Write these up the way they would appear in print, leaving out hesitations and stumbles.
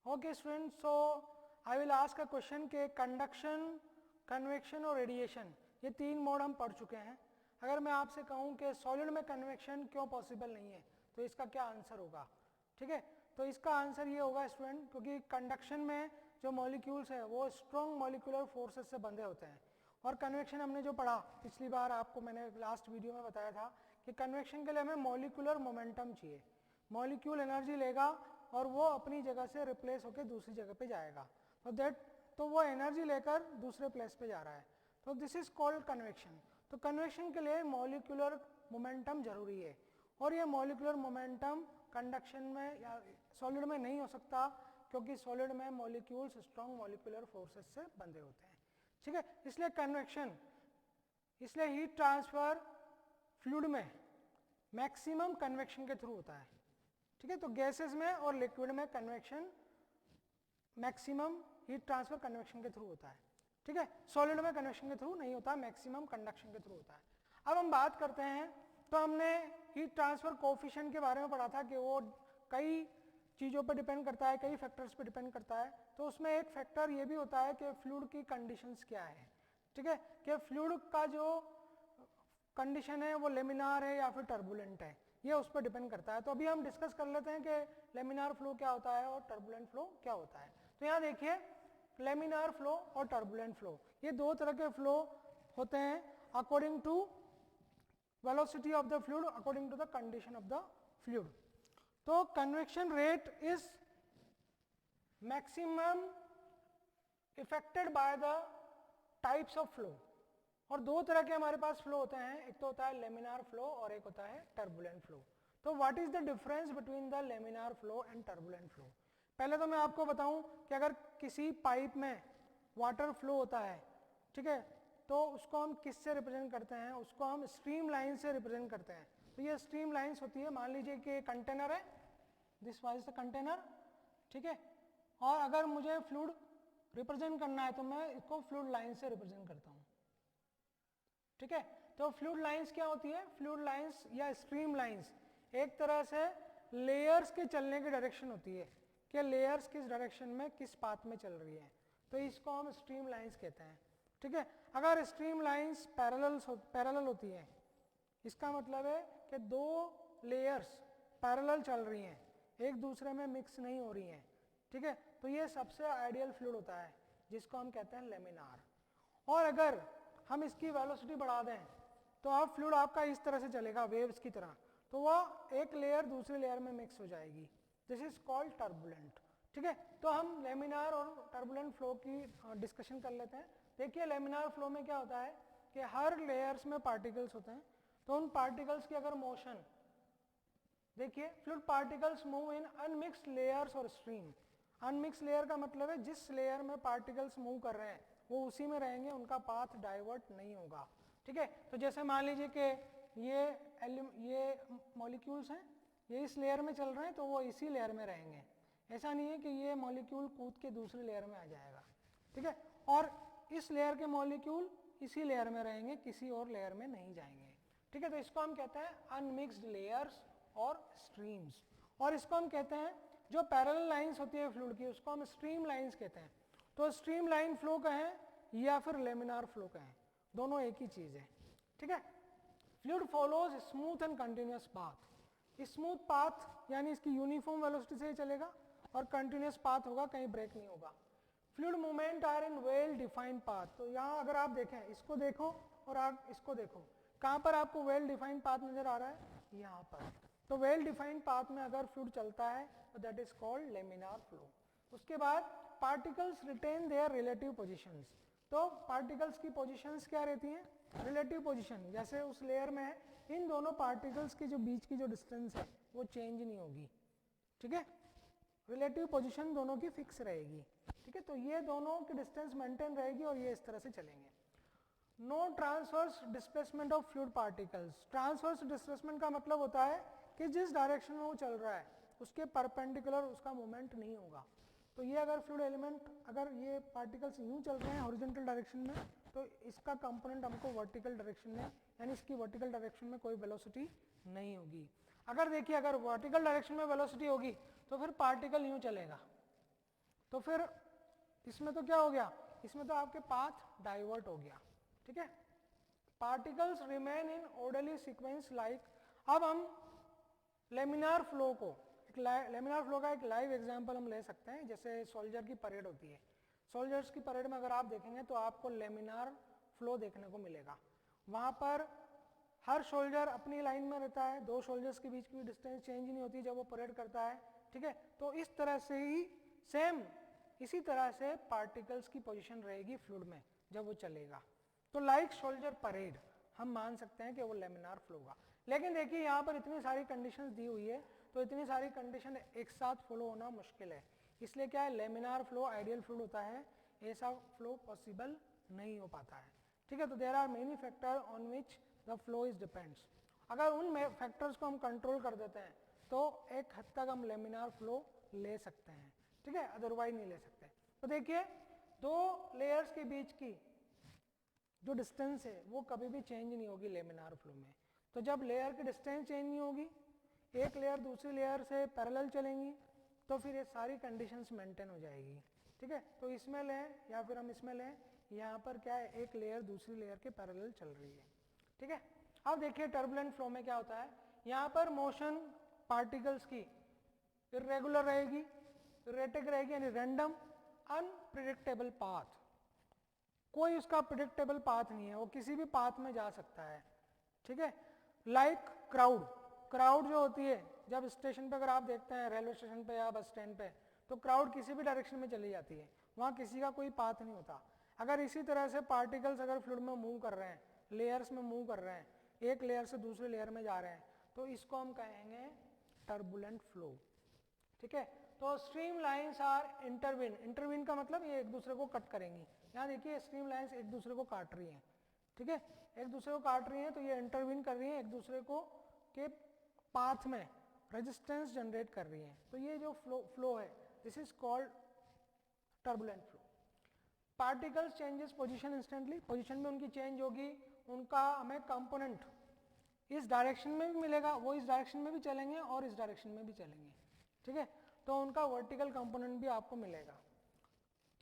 Okay student, so I will ask a question के conduction, convection और radiation, ये तीन मोड हम पढ़ चुके हैं। अगर मैं आपसे कहूं कि सॉलिड में कन्वेक्शन क्यों पॉसिबल नहीं है तो इसका क्या आंसर होगा? ठीक है, तो इसका आंसर ये होगा स्टूडेंट, क्योंकि कंडक्शन में जो मॉलिक्यूल्स है वो स्ट्रॉन्ग मॉलिक्यूलर फोर्सेस से बंधे होते हैं, और कन्वेक्शन हमने जो पढ़ा पिछली बार, आपको मैंने लास्ट वीडियो में बताया था कि कन्वेक्शन के लिए हमें मॉलिक्यूलर मोमेंटम चाहिए। मॉलिक्यूल एनर्जी लेगा और वो अपनी जगह से रिप्लेस होकर दूसरी जगह पे जाएगा, तो वो एनर्जी लेकर दूसरे प्लेस पे जा रहा है, तो दिस इज कॉल्ड कन्वेक्शन। तो कन्वेक्शन के लिए मॉलिक्यूलर मोमेंटम जरूरी है, और ये मॉलिक्यूलर मोमेंटम कंडक्शन में या सॉलिड में नहीं हो सकता, क्योंकि सॉलिड में मॉलिक्यूल्स स्ट्रॉन्ग मॉलिक्यूलर फोर्सेस से बंधे होते हैं। ठीक है, इसलिए कन्वेक्शन, इसलिए हीट ट्रांसफर फ्लूइड में मैक्सिमम कन्वेक्शन के थ्रू होता है। ठीक है, तो गैसेस में और लिक्विड में convection maximum heat transfer convection के थ्रू होता है। ठीक है, सॉलिड में कन्वेक्शन के थ्रू नहीं होता, मैक्सिमम कंडक्शन के थ्रू होता है। अब हम बात करते हैं, तो हमने हीट ट्रांसफर कोफिशिएंट के बारे में पढ़ा था कि वो कई चीज़ों पर डिपेंड करता है, कई फैक्टर्स पर डिपेंड करता है। तो उसमें एक फैक्टर ये भी होता है कि फ्लूइड की कंडीशंस क्या है। ठीक है, कि फ्लूइड का जो कंडीशन है वो लेमिनार है या फिर टर्बुलेंट है, ये उस पर डिपेंड करता है। तो अभी हम डिस्कस कर लेते हैं कि लेमिनार फ्लो क्या होता है और टर्बुलेंट फ्लो क्या होता है। तो यहाँ देखिए, लेमिनार फ्लो और टर्बुलेंट फ्लो, ये दो तरह के फ्लो होते हैं according to velocity of the fluid, according to the condition of the fluid. तो convection rate is maximum affected by the types of flow, और दो तरह के हमारे पास फ्लो होते हैं, एक तो होता है लेमिनार फ्लो और एक होता है टर्बुलेंट फ्लो। तो what is the difference between the laminar flow and turbulent flow? पहले तो मैं आपको बताऊं कि अगर किसी पाइप में वाटर फ्लो होता है, ठीक है, तो उसको हम किससे रिप्रेजेंट करते हैं? उसको हम स्ट्रीम लाइन से रिप्रेजेंट करते हैं। तो ये स्ट्रीम लाइन्स होती है, मान लीजिए कि कंटेनर है, दिस वाज द कंटेनर, ठीक है, और अगर मुझे फ्लूइड रिप्रेजेंट करना है तो मैं इसको फ्लूइड लाइन से रिप्रेजेंट करता हूं। ठीक है, तो फ्लूइड लाइंस क्या होती है? फ्लूइड लाइंस या स्ट्रीम लाइंस एक तरह से लेयर्स के चलने की डायरेक्शन होती है, कि लेयर्स किस डायरेक्शन में किस पाथ में चल रही है, तो इसको हम स्ट्रीम लाइंस कहते हैं। ठीक है, अगर स्ट्रीम लाइंस पैरेलल होती है, इसका मतलब है कि दो लेयर्स पैरेलल चल रही हैं, एक दूसरे में मिक्स नहीं हो रही हैं। ठीक है, तो ये सबसे आइडियल फ्लूइड होता है, जिसको हम कहते हैं लेमिनार। और अगर हम इसकी वेलोसिटी बढ़ा दें तो अब फ्लूइड आपका इस तरह से चलेगा, वेव्स की तरह, तो वह एक लेयर दूसरी लेयर में मिक्स हो जाएगी, दिस इज कॉल्ड टर्बुलेंट। ठीक है, तो हम लेमिनार और टर्बुलेंट फ्लो की डिस्कशन कर लेते हैं। देखिए, लेमिनार फ्लो में क्या होता है कि हर लेयर्स में पार्टिकल्स होते हैं, तो उन पार्टिकल्स की अगर मोशन देखिए, fluid particles move in unmixed layers और स्ट्रीम। अनमिक्स्ड लेयर का मतलब है जिस लेयर में पार्टिकल्स मूव कर रहे हैं वो उसी में रहेंगे, उनका पाथ डाइवर्ट नहीं होगा। ठीक है, तो जैसे मान लीजिए कि ये मॉलिक्यूल्स हैं, ये इस लेयर में चल रहे हैं तो वो इसी लेयर में रहेंगे, ऐसा नहीं है कि ये मॉलिक्यूल कूद के दूसरी लेयर में आ जाएगा। ठीक है, और इस लेयर के मॉलिक्यूल इसी लेयर में रहेंगे, किसी और लेयर में नहीं जाएंगे। ठीक है, तो इसको हम कहते हैं अनमिक्स्ड लेयर्स और स्ट्रीम्स। और इसको हम कहते हैं, जो पैरेलल लाइंस होती है फ्लूइड की, उसको हम स्ट्रीम लाइंस कहते हैं। तो स्ट्रीम लाइन फ्लो कहें या फिर लेमिनार फ्लो कहें, दोनों एक ही चीज है। ठीक है, fluid follows smooth and continuous path. Smooth path यानी इसकी यूनिफॉर्म वेलोसिटी से ही चलेगा, और कंटिन्यूअस पाथ होगा, कहीं ब्रेक नहीं होगा। Fluid movement are in well defined path. तो यहाँ अगर आप देखें, इसको देखो और आप इसको देखो, कहाँ पर आपको वेल डिफाइंड पाथ नजर आ रहा है? यहाँ पर। तो वेल डिफाइंड पाथ में अगर फ्लूइड चलता है तो that is called laminar flow. उसके बाद particles retain their relative positions. तो पार्टिकल्स की पोजीशंस क्या रहती हैं? रिलेटिव पोजीशन, जैसे उस लेयर में है, इन दोनों पार्टिकल्स के जो बीच की जो डिस्टेंस है वो चेंज नहीं होगी। ठीक है, रिलेटिव पोजीशन दोनों की फिक्स रहेगी। ठीक है, तो ये दोनों की डिस्टेंस मेंटेन रहेगी और ये इस तरह से चलेंगे। No transverse displacement of fluid particles. Transverse displacement का मतलब होता है कि जिस डायरेक्शन में वो चल रहा है उसके परपेंडिकुलर उसका मूवमेंट नहीं होगा। तो ये अगर फ्लूइड एलिमेंट, अगर ये पार्टिकल्स यूं चल रहे हैं हॉरिजॉन्टल डायरेक्शन में, तो इसका कंपोनेंट हमको वर्टिकल डायरेक्शन में, यानी इसकी वर्टिकल डायरेक्शन में कोई वेलोसिटी नहीं होगी। अगर देखिए, अगर वर्टिकल डायरेक्शन में वेलोसिटी होगी तो फिर पार्टिकल यूं चलेगा, तो फिर इसमें तो क्या हो गया, इसमें तो आपके पाथ डाइवर्ट हो गया, ठीक है। Particles remain in orderly sequence like, अब हम लेमिनार फ्लो को, लेमिनार फ्लो का एक लाइव एग्जांपल हम ले सकते हैं, जैसे सोल्जर की परेड होती है। सोल्जर्स की परेड में अगर आप देखेंगे तो आपको लेमिनार फ्लो देखने को मिलेगा। वहाँ पर हर सोल्जर अपनी लाइन में रहता है, दो सोल्जर्स के बीच की डिस्टेंस चेंज नहीं होती जब वो परेड करता है, ठीक है। तो इस तरह से ही सेम इसी तरह से पार्टिकल्स की पोजीशन रहेगी फ्लूइड में जब वो चलेगा। तो लाइक सोल्जर परेड हम मान सकते हैं कि वो लेमिनार फ्लो होगा। लेकिन देखिए यहाँ पर इतनी सारी कंडीशंस दी हुई है, तो इतनी सारी कंडीशन एक साथ फॉलो होना मुश्किल है, इसलिए क्या है, लेमिनार फ्लो आइडियल फ्लूइड होता है, ऐसा फ्लो पॉसिबल नहीं हो पाता है, ठीक है। तो there are many factor on which the flow is depends. अगर उन फैक्टर्स को हम कंट्रोल कर देते हैं तो एक हद तक हम लेमिनार फ्लो ले सकते हैं, ठीक है, अदरवाइज नहीं ले सकते। तो देखिए दो लेयर्स के बीच की जो डिस्टेंस है वो कभी भी चेंज नहीं होगी लेमिनार फ्लो में। तो जब लेयर की डिस्टेंस चेंज नहीं होगी, एक लेयर दूसरी लेयर से पैरेलल चलेंगी, तो फिर ये सारी कंडीशंस मेंटेन हो जाएगी, ठीक है। तो इसमें लें या फिर हम इसमें लें, यहाँ पर क्या है, एक लेयर दूसरी लेयर के पैरेलल चल रही है, ठीक है। अब देखिए टर्बुलेंट फ्लो में क्या होता है, यहाँ पर मोशन पार्टिकल्स की इरेगुलर रहेगी, इरेटिक रहेगी, यानी रैंडम अनप्रिडिक्टेबल पाथ, कोई उसका प्रिडिक्टेबल पाथ नहीं है, वो किसी भी पाथ में जा सकता है, ठीक है। लाइक क्राउड, क्राउड जो होती है जब स्टेशन पे अगर आप देखते हैं रेलवे स्टेशन पे या बस स्टैंड पे, तो क्राउड किसी भी डायरेक्शन में चली जाती है, वहाँ किसी का कोई पाथ नहीं होता। अगर इसी तरह से पार्टिकल्स अगर फ्लूइड में मूव कर रहे हैं, लेयर्स में मूव कर रहे हैं, एक लेयर से दूसरे लेयर में जा रहे हैं, तो इसको हम कहेंगे टर्बुलेंट फ्लो, ठीक है। तो streamlines are intervene, intervene का मतलब ये एक दूसरे को कट करेंगी। यहाँ देखिए स्ट्रीम लाइंस एक दूसरे को काट रही हैं, ठीक है, एक दूसरे को काट रही हैं, तो ये इंटरवीन कर रही हैं एक दूसरे को के पाथ में, रेजिस्टेंस जनरेट कर रही हैं। तो ये जो फ्लो है, this is called turbulent flow. Particles changes position instantly, position में उनकी चेंज होगी, उनका हमें कंपोनेंट इस डायरेक्शन में भी मिलेगा, वो इस डायरेक्शन में भी चलेंगे और इस डायरेक्शन में भी चलेंगे, ठीक है। तो उनका वर्टिकल कंपोनेंट भी आपको मिलेगा।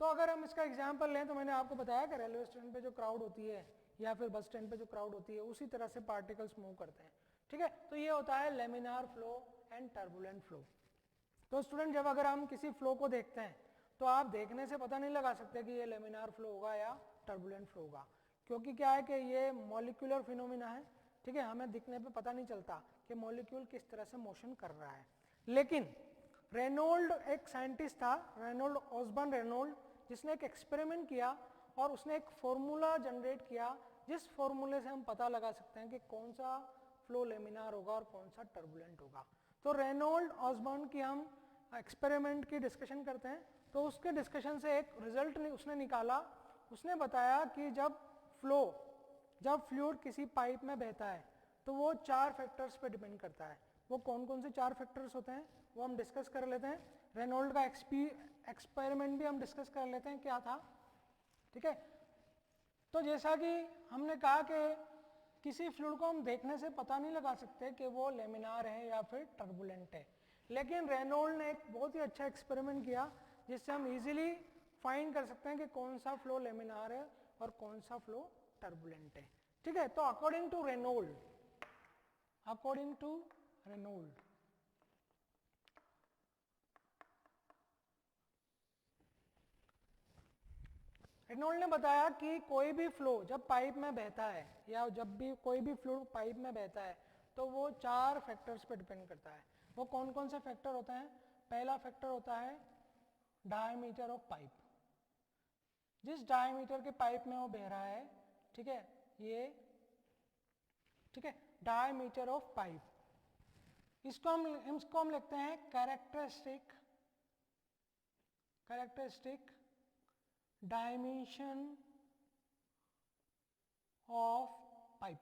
तो अगर हम इसका एग्जांपल लें, तो मैंने आपको बताया कि रेलवे स्टेशन पे जो क्राउड होती है या फिर बस स्टैंड पे जो क्राउड होती है, उसी तरह से पार्टिकल्स मूव करते हैं, ठीक है। तो ये होता है laminar flow and turbulent flow. तो स्टूडेंट जब अगर हम किसी फ्लो को देखते हैं तो आप देखने से पता नहीं लगा सकते कि ये लेमिनार फ्लो होगा या टर्बुलेंट फ्लो होगा, क्योंकि क्या है कि ये मॉलिक्यूलर फिनोमिना है, ठीक है। हमें दिखने पे पता नहीं चलता कि मॉलिक्यूल किस तरह से मोशन कर रहा है। लेकिन रेनोल्ड एक साइंटिस्ट था, रेनोल्ड ऑसबर्न रेनोल्ड, जिसने एक एक्सपेरिमेंट किया और उसने एक फॉर्मूला जनरेट किया, जिस फॉर्मूले से हम पता लगा सकते हैं कि कौन सा फ्लो लेमिनार होगा और कौन सा टर्बुलेंट होगा। तो रेनोल्ड ऑसबर्न की हम एक्सपेरिमेंट की डिस्कशन करते हैं, तो उसके डिस्कशन से एक रिजल्ट उसने निकाला। उसने बताया कि जब फ्लूइड किसी पाइप में बहता है तो वो 4 फैक्टर्स पे डिपेंड करता है। वो कौन कौन से 4 फैक्टर्स होते हैं वो हम डिस्कस कर लेते हैं। रेनोल्ड का एक्सपेरिमेंट भी हम डिस्कस कर लेते हैं क्या था, ठीक है। तो जैसा कि हमने कहा कि किसी फ्लूइड को हम देखने से पता नहीं लगा सकते कि वो लेमिनार है या फिर टर्बुलेंट है, लेकिन रेनोल्ड ने एक बहुत ही अच्छा एक्सपेरिमेंट किया जिससे हम इजीली फाइंड कर सकते हैं कि कौन सा फ्लो लेमिनार है और कौन सा फ्लो टर्बुलेंट है, ठीक है। तो अकॉर्डिंग टू रेनोल्ड रेनोल्ड ने बताया कि कोई भी फ्लो जब पाइप में बहता है या जब भी कोई भी फ्लो पाइप में बहता है तो वो 4 फैक्टर्स पे डिपेंड करता है। वो कौन कौन से फैक्टर होते हैं? पहला फैक्टर होता है डायमीटर ऑफ पाइप, जिस डायमीटर के पाइप में वो बह रहा है, ठीक है, ये, ठीक है, डायमीटर ऑफ पाइप। इसको हम लिखते हैं कैरेक्टरिस्टिक डायमेंशन ऑफ पाइप।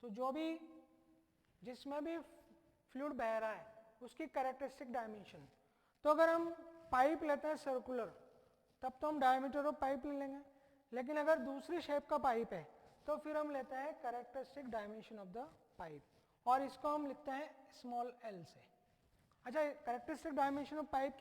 तो जो भी जिसमें भी फ्लूइड बह रहा है उसकी कैरेक्टरिस्टिक डायमेंशन। तो अगर हम पाइप लेते हैं सर्कुलर, तब तो हम डायमीटर ऑफ पाइप ले लेंगे, लेकिन अगर दूसरी शेप का पाइप है तो फिर हम लेते हैं characteristic dimension of the pipe, और इसको हम लिखते हैं स्मॉल एल से। अच्छा, characteristic dimension of pipe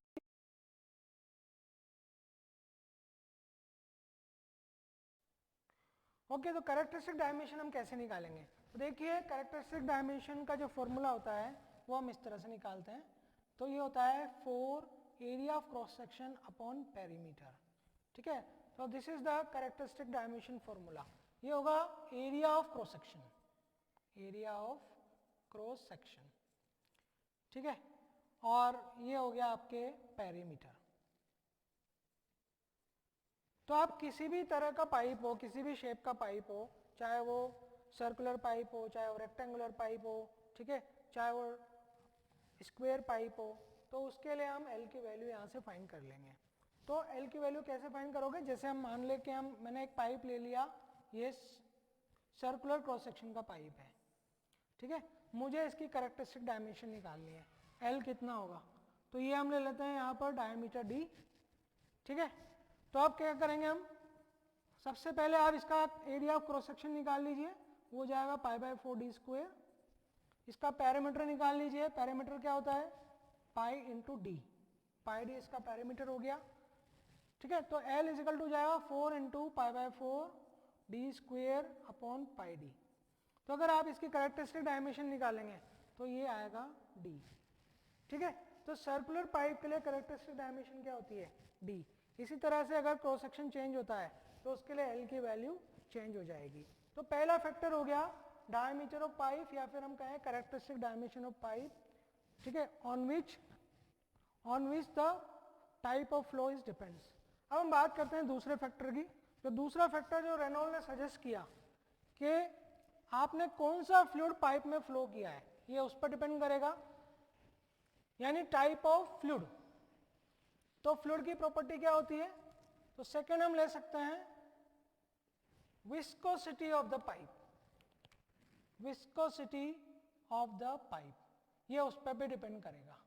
okay, तो कैरेक्टरिस्टिक डायमेंशन हम कैसे निकालेंगे? तो देखिए कैरेक्टरिस्टिक डायमेंशन का जो फॉर्मूला होता है वो हम इस तरह से निकालते हैं। तो ये होता है 4 area of cross section upon perimeter. ठीक है, तो this is the characteristic dimension formula. ये होगा area of cross section, area of cross section. ठीक है, और ये हो गया आपके पेरीमीटर। तो आप किसी भी तरह का पाइप हो, किसी भी शेप का पाइप हो, चाहे वो सर्कुलर पाइप हो, चाहे वो रेक्टेंगुलर पाइप हो, ठीक है, चाहे वो स्क्वायर पाइप हो, तो उसके लिए हम एल की वैल्यू यहाँ से फाइंड कर लेंगे। तो एल की वैल्यू कैसे फाइंड करोगे? जैसे हम मान ले कि मैंने एक पाइप ले लिया, ये सर्कुलर क्रॉस सेक्शन का पाइप है। ठीक है, मुझे इसकी कैरेक्टरिस्टिक डायमेंशन निकालनी है, एल कितना होगा? तो ये हम ले लेते हैं यहाँ पर डायमीटर डी। ठीक है, तो अब क्या करेंगे हम? सबसे पहले आप इसका एरिया ऑफ क्रॉस सेक्शन निकाल लीजिए, वो जाएगा पाई बाय 4 डी स्क्वायर। इसका पैरामीटर निकाल लीजिए, पैरामीटर क्या होता है? पाई इंटू डी, पाई डी इसका पैरामीटर हो गया। ठीक है, तो एल इजिकल टू जाएगा 4 into pi by 4 D square upon pi D. तो अगर आप इसकी कैरेक्टरिस्टिक डायमेंशन निकालेंगे तो ये आएगा डी। ठीक है, तो सर्कुलर पाइप के लिए कैरेक्टरिस्टिक डायमेंशन क्या होती है? डी। इसी तरह से अगर क्रॉस सेक्शन चेंज होता है तो उसके लिए एल की वैल्यू चेंज हो जाएगी। तो पहला फैक्टर हो गया डायमीटर ऑफ पाइप, या फिर हम कहें कैरेक्टरिस्टिक डायमेंशन ऑफ पाइप। ठीक है, on which the type of flow is depends. अब हम बात करते हैं दूसरे फैक्टर की। तो दूसरा फैक्टर जो रेनॉल्ड ने सजेस्ट किया कि आपने कौन सा फ्लूइड पाइप में फ्लो किया है, ये उस पर डिपेंड करेगा, यानी टाइप ऑफ फ्लूइड। तो फ्लूइड की प्रॉपर्टी क्या होती है? तो सेकंड हम ले सकते हैं viscosity of the pipe, viscosity of the pipe, ये उस पर भी डिपेंड करेगा।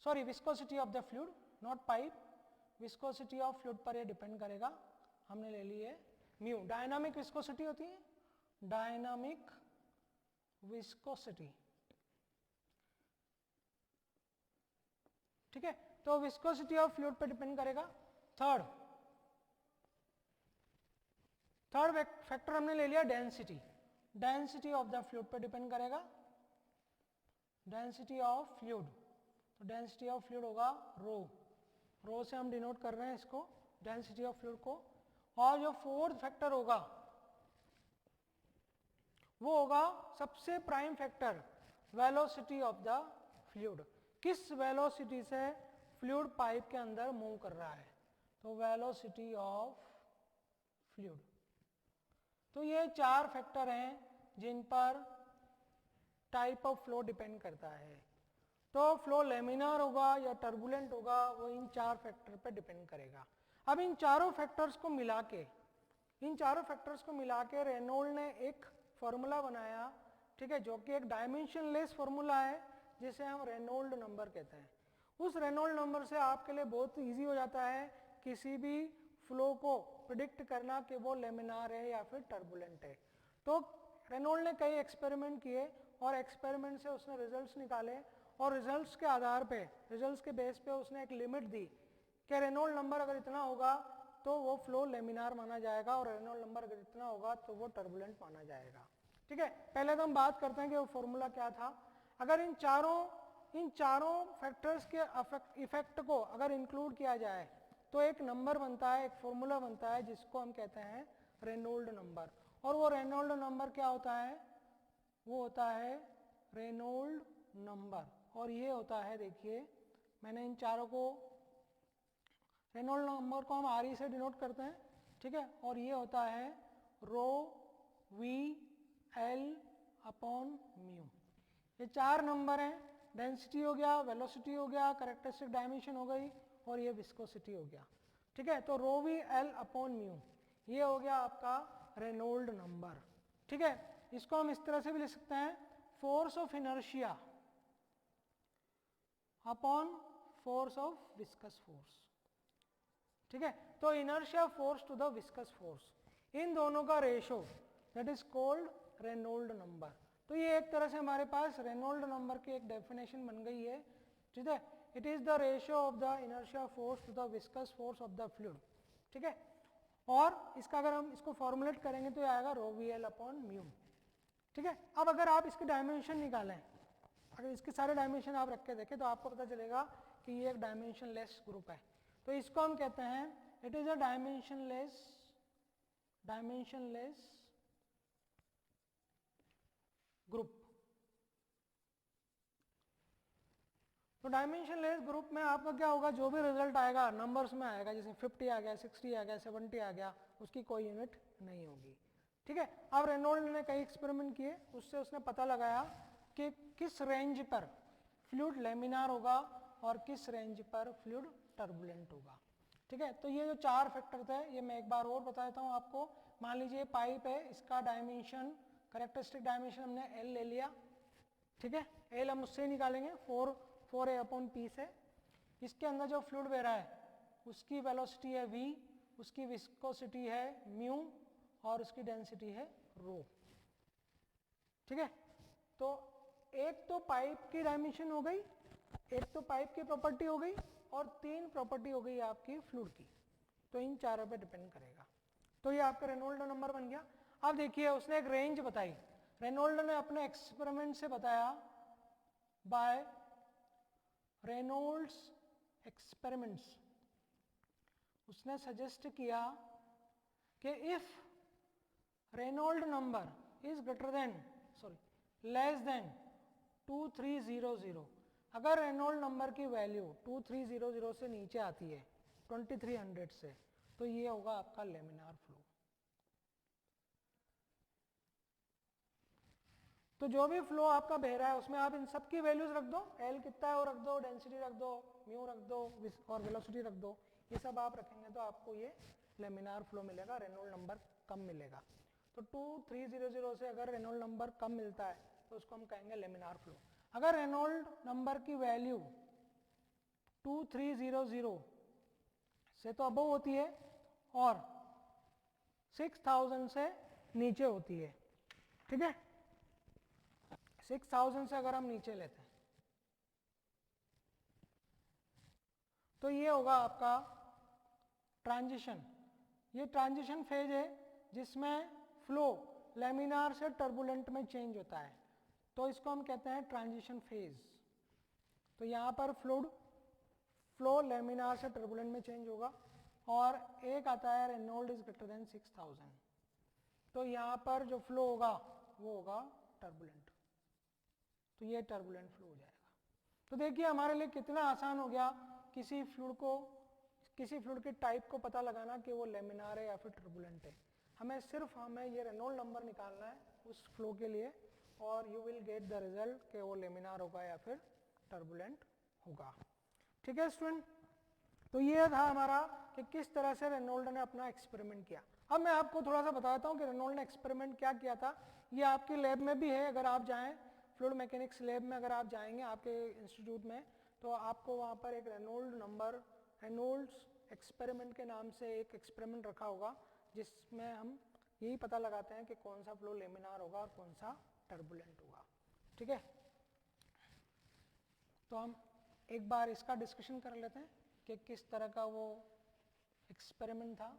Sorry, viscosity of the fluid, not pipe, viscosity of fluid पर ये डिपेंड करेगा। हमने ले ली है म्यू। डायनामिक विस्कोसिटी होती है, डायनामिक विस्कोसिटी। ठीक है, तो विस्कोसिटी ऑफ फ्लूइड पे डिपेंड करेगा। थर्ड फैक्टर हमने ले लिया density, density of the fluid पे डिपेंड करेगा, डेंसिटी ऑफ फ्लूइड। तो डेंसिटी ऑफ फ्लूइड होगा रो, रो से हम डिनोट कर रहे हैं इसको, डेंसिटी ऑफ फ्लूइड को। और जो फोर्थ फैक्टर होगा वो होगा सबसे prime factor, velocity of the fluid. किस वेलोसिटी से फ्लूइड पाइप के अंदर मूव कर रहा है, तो वेलोसिटी ऑफ फ्लूइड। तो ये 4 फैक्टर हैं जिन पर टाइप ऑफ फ्लो डिपेंड करता है। तो फ्लो लेमिनार होगा या टर्बुलेंट होगा, वो इन 4 फैक्टर पर डिपेंड करेगा। अब इन चारों फैक्टर्स को मिला के रेनॉल्ड ने एक फॉर्मूला बनाया, ठीक है, जो कि एक डायमेंशनलेस फॉर्मूला है जिसे हम रेनॉल्ड नंबर कहते हैं। उस रेनॉल्ड नंबर से आपके लिए बहुत इजी हो जाता है किसी भी फ्लो को प्रिडिक्ट करना कि वो लेमिनार है या फिर टर्बुलेंट है। तो रेनॉल्ड ने कई एक्सपेरिमेंट किए और एक्सपेरिमेंट से उसने रिजल्ट्स निकाले, और रिजल्ट्स के आधार पे, रिजल्ट्स के बेस पे उसने एक लिमिट दी कि रेनॉल्ड नंबर अगर इतना होगा तो वो फ्लो लेमिनार माना जाएगा, और रेनॉल्ड नंबर अगर इतना होगा तो वो टर्बुलेंट माना जाएगा। ठीक है, पहले तो हम बात करते हैं कि वो फॉर्मूला क्या था। अगर इन चारों फैक्टर्स के इफेक्ट को अगर इंक्लूड किया जाए तो एक नंबर बनता है, एक फॉर्मूला बनता है जिसको हम कहते हैं रेनॉल्ड नंबर। और वो रेनॉल्ड नंबर क्या होता है? वो होता है रेनॉल्ड नंबर। और ये होता है, देखिए मैंने इन चारों को, रेनॉल्ड नंबर को हम आर से डिनोट करते हैं, ठीक है, और ये होता है रो वी एल अपॉन म्यू। ये 4 नंबर हैं, डेंसिटी हो गया, वेलोसिटी हो गया, कैरेक्टरिस्टिक डायमेंशन हो गई, और ये विस्कोसिटी हो गया। ठीक है, तो रो वी एल अपॉन म्यू ये हो गया आपका रेनॉल्ड नंबर। ठीक है, इसको हम इस तरह से भी लिख सकते हैं, force of inertia upon force of viscous force. ठीक है, तो inertia force to the viscous force, इन दोनों का ratio that is called Reynold number. तो ये एक तरह से हमारे पास रेनॉल्ड नंबर की एक डेफिनेशन बन गई है। ठीक है, it is the ratio of the inertia force to the viscous force of the fluid. ठीक है, और इसका अगर हम इसको फॉर्मुलेट करेंगे तो ये आएगा रो वी एल अपॉन म्यू। ठीक है, अब अगर आप इसके डायमेंशन निकालें, अगर इसके सारे डायमेंशन आप रख के देखें तो आपको पता चलेगा कि ये एक डायमेंशनलेस ग्रुप है। तो इसको हम कहते हैं it is a dimensionless group. तो डायमेंशनलेस ग्रुप में आपका क्या होगा, जो भी रिजल्ट आएगा नंबर्स में आएगा, जैसे 50 आ गया, 60 आ गया, 70 आ गया, उसकी कोई यूनिट नहीं होगी। ठीक है, अब रेनॉल्ड ने कई एक्सपेरिमेंट किए, उससे उसने पता लगाया कि किस रेंज पर फ्लूइड लेमिनार होगा और किस रेंज पर फ्लूइड टर्बुलेंट होगा। ठीक है, तो ये जो 4 फैक्टर थे ये मैं एक बार और बता देता हूँ आपको। मान लीजिए पाइप है, इसका डायमेंशन, कैरेक्टरिस्टिक डायमेंशन हमने एल ले लिया। ठीक है, एल हम उससे निकालेंगे 4a अपॉन पी से। इसके अंदर जो फ्लूइड बह रहा है उसकी वेलोसिटी है v, उसकी विस्कोसिटी है म्यू और उसकी डेंसिटी है रो। ठीक है, तो एक तो पाइप की डायमेंशन हो गई, एक तो पाइप की प्रॉपर्टी हो गई और 3 प्रॉपर्टी हो गई आपकी फ्लूइड की। तो इन चारों पे डिपेंड करेगा। तो ये आपका रेनॉल्ड नंबर बन गया। अब देखिए उसने एक रेंज बताई, रेनॉल्ड ने अपने एक्सपेरिमेंट से बताया, बाय रेनॉल्ड्स एक्सपेरिमेंट्स उसने सजेस्ट किया कि if Reynold number is greater than less than 2300, अगर रेनॉल्ड नंबर की वैल्यू 2300 से नीचे आती है 2300 से, तो ये होगा आपका लेमिनार फ्लो। तो जो भी फ्लो आपका बह रहा है उसमें आप इन सब की वैल्यूज रख दो, एल कितना है वो रख दो, डेंसिटी रख दो, म्यू रख दो और वेलोसिटी रख दो। ये सब आप रखेंगे तो आपको ये लेमिनार फ्लो मिलेगा, रेनॉल्ड नंबर कम मिलेगा। तो 2300 से अगर रेनॉल्ड नंबर कम मिलता है तो उसको हम कहेंगे लेमिनार फ्लो। अगर रेनॉल्ड नंबर की वैल्यू 2300 से तो अबव होती है और 6000 से नीचे होती है, ठीक है, 6000 से अगर हम नीचे लेते हैं तो ये होगा आपका ट्रांजिशन। ये ट्रांजिशन फेज है जिसमें फ्लो लेमिनार से टर्बुलेंट में चेंज होता है, तो इसको हम कहते हैं ट्रांजिशन फेज। तो यहाँ पर फ्लो लेमिनार से टर्बुलेंट में चेंज होगा और एक आता है रेनॉल्ड इज ग्रेटर देन 6000, तो यहाँ पर जो फ्लो होगा वो होगा टर्बुलेंट, तो ये टर्बुलेंट फ्लो हो जाएगा। तो देखिए हमारे लिए कितना आसान हो गया किसी फ्लूइड के टाइप को पता लगाना कि वो लेमिनार है या फिर टर्बुलेंट है। हमें ये रेनॉल्ड नंबर निकालना है उस फ्लो के लिए और you will get the result कि वो लेमिनार होगा या फिर टर्बुलेंट होगा। ठीक है स्टूडेंट, तो ये था हमारा कि किस तरह से रेनॉल्ड ने अपना एक्सपेरिमेंट किया। अब मैं आपको थोड़ा सा बताता हूँ कि रेनॉल्ड ने एक्सपेरिमेंट क्या किया था। ये आपकी लैब में भी है, अगर आप जाएं फ्लूइड मैकेनिक्स लैब में अगर आप जाएंगे आपके इंस्टीट्यूट में तो आपको वहाँ पर एक रेनॉल्ड्स एक्सपेरिमेंट के नाम से एक एक्सपेरिमेंट रखा होगा जिसमें हम यही पता लगाते हैं कि कौन सा फ्लो लेमिनार होगा और कौन सा टर्बुलेंट होगा। ठीक है, तो हम एक बार इसका डिस्कशन कर लेते हैं कि किस तरह का वो एक्सपेरिमेंट था।